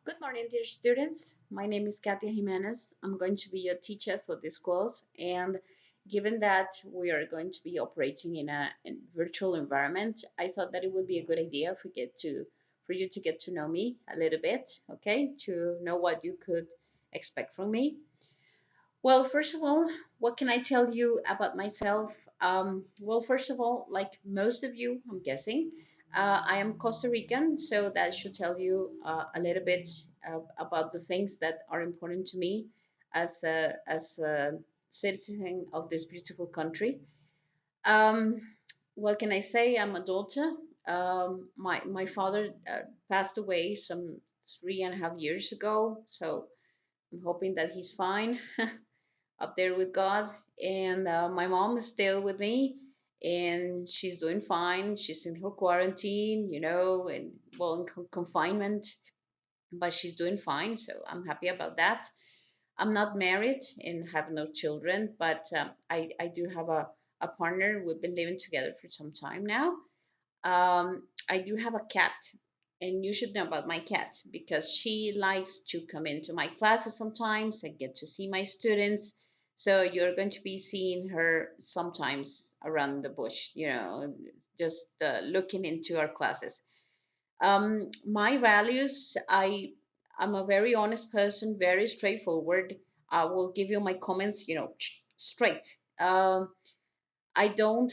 Good morning, dear students. My name is Katia Jiménez. I'm going to be your teacher for this course. And given that we are going to be operating in a virtual environment, I thought that it would be a good idea if for you to get to know me a little bit, okay? To know what you could expect from me. Well, first of all, what can I tell you about myself? Well, first of all, like most of you, I'm guessing, I am Costa Rican, so that should tell you a little bit about the things that are important to me as a citizen of this beautiful country. Um, what can I say? I'm a daughter. My father passed away some 3.5 years ago, so I'm hoping that he's fine up there with God. And my mom is still with me, and she's doing fine. She's in her quarantine, and well, in confinement, but she's doing fine. So I'm happy about that. I'm not married and have no children, but I do have a partner. We've been living together for some time now. I do have a cat, and you should know about my cat because she likes to come into my classes sometimes and get to see my students. So you're going to be seeing her sometimes around the bush, just looking into our classes. My values, I'm a very honest person, very straightforward. I will give you my comments, straight. I don't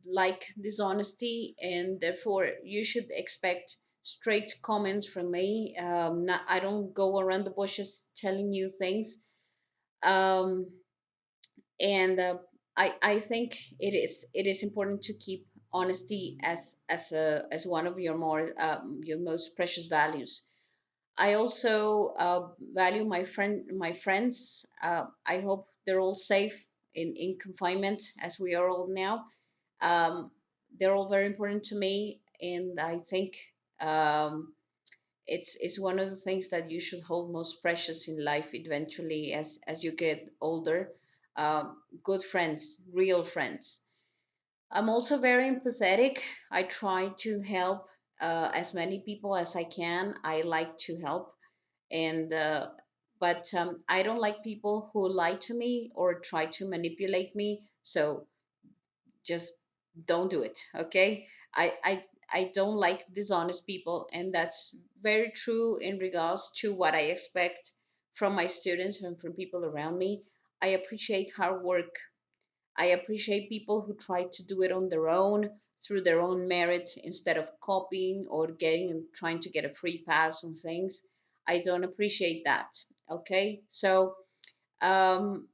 like dishonesty, and therefore you should expect straight comments from me. I don't go around the bushes telling you things. Um, and I think it is important to keep honesty as one of your most precious values. I also value my friends. I hope they're all safe in confinement as we are all now. um, they're all very important to me, and I think um, it's one of the things that you should hold most precious in life eventually as you get older. Good friends, real friends. I'm also very empathetic. I try to help as many people as I can. I like to help, and but I don't like people who lie to me or try to manipulate me. So just don't do it, okay? I don't like dishonest people, and that's very true in regards to what I expect from my students and from people around me. I appreciate hard work. I appreciate people who try to do it on their own through their own merit instead of copying or getting and trying to get a free pass on things. I don't appreciate that, okay? So um,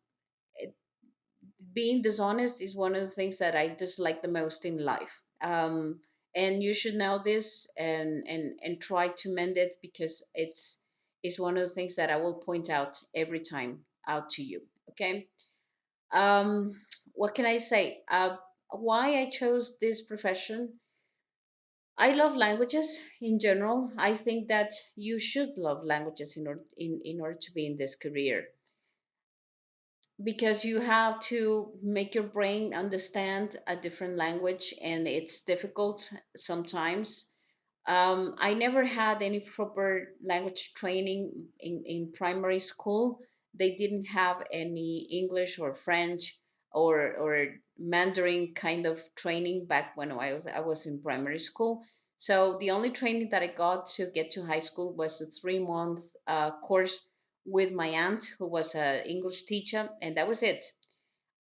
being dishonest is one of the things that I dislike the most in life. And you should know this and try to mend it because it's one of the things that I will point out every time out to you. Okay. Um, what can I say? Why I chose this profession? I love languages in general. I think that you should love languages in order to be in this career because you have to make your brain understand a different language, and it's difficult sometimes. I never had any proper language training in primary school. They didn't have any English or French or Mandarin kind of training back when I was in primary school. So the only training that I got to get to high school was a 3-month course with my aunt, who was an English teacher, and that was it.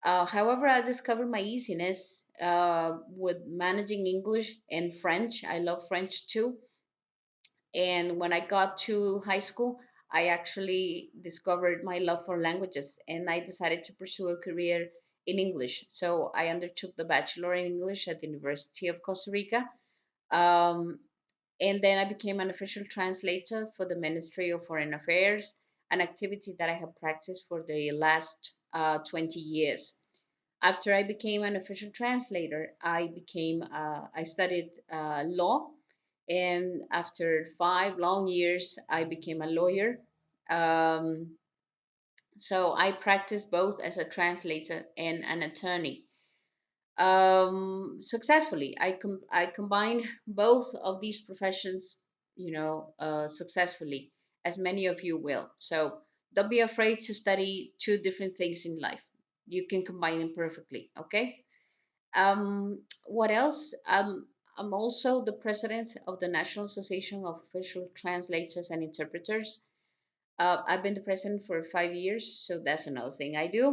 However, I discovered my easiness with managing English and French. I love French too. And when I got to high school, I actually discovered my love for languages, and I decided to pursue a career in English. So I undertook the Bachelor in English at the University of Costa Rica. Um, and then I became an official translator for the Ministry of Foreign Affairs, an activity that I have practiced for the last 20 years. After I became an official translator, I studied law, and after 5 long years, I became a lawyer. Um, so I practiced both as a translator and an attorney successfully. I combined both of these professions, successfully. as many of you will. So don't be afraid to study two different things in life. You can combine them perfectly, okay? What else? I'm also the president of the National Association of Official Translators and Interpreters. I've been the president for 5 years, so that's another thing I do.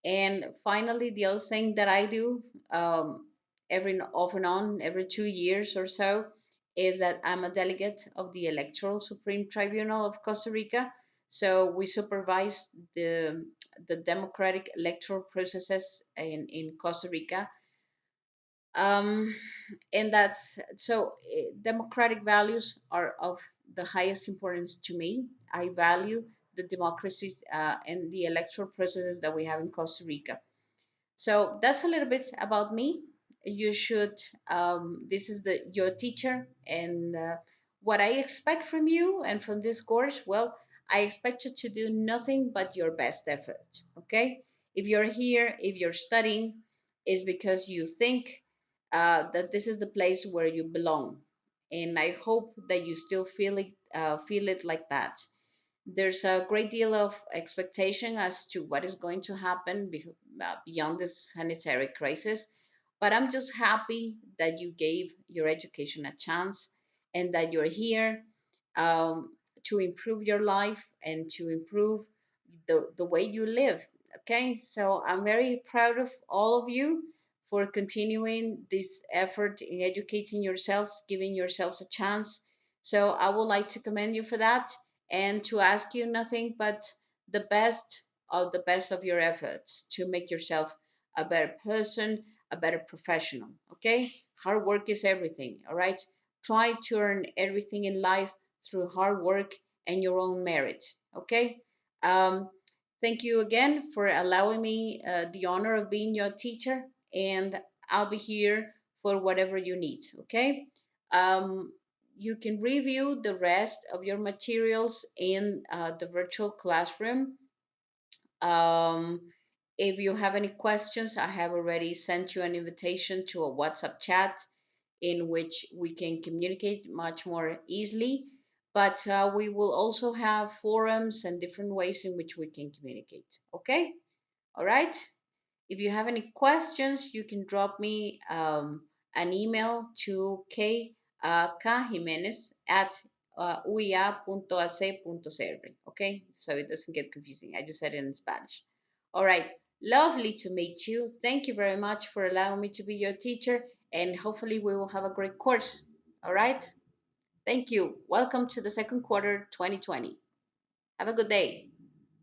And finally, the other thing that I do every off and on, every 2 years or so, is that I'm a delegate of the Electoral Supreme Tribunal of Costa Rica. So we supervise the democratic electoral processes in Costa Rica. Um, and that's so democratic values are of the highest importance to me. I value the democracies and the electoral processes that we have in Costa Rica. So that's a little bit about me. You should, this is your teacher, and what I expect from you and from this course, well, I expect you to do nothing but your best effort, okay? If you're here, if you're studying, is because you think that this is the place where you belong. And I hope that you still feel it like that. There's a great deal of expectation as to what is going to happen beyond this sanitary crisis. But I'm just happy that you gave your education a chance and that you're here to improve your life and to improve the way you live. Okay, so I'm very proud of all of you for continuing this effort in educating yourselves, giving yourselves a chance. So I would like to commend you for that and to ask you nothing but the best of your efforts to make yourself a better person, a better professional. Okay? Hard work is everything, all right? Try to earn everything in life through hard work and your own merit. Okay? Um, Thank you again for allowing me the honor of being your teacher, and I'll be here for whatever you need. Okay? Um, you can review the rest of your materials in the virtual classroom. Um, if you have any questions, I have already sent you an invitation to a WhatsApp chat in which we can communicate much more easily. But we will also have forums and different ways in which we can communicate. Okay? All right? If you have any questions, you can drop me an email to Jiménez at uia.ac.cr. Okay, so it doesn't get confusing. I just said it in Spanish. All right, lovely to meet you. Thank you very much for allowing me to be your teacher, and hopefully we will have a great course. All right, thank you. Welcome to the second quarter 2020. Have a good day.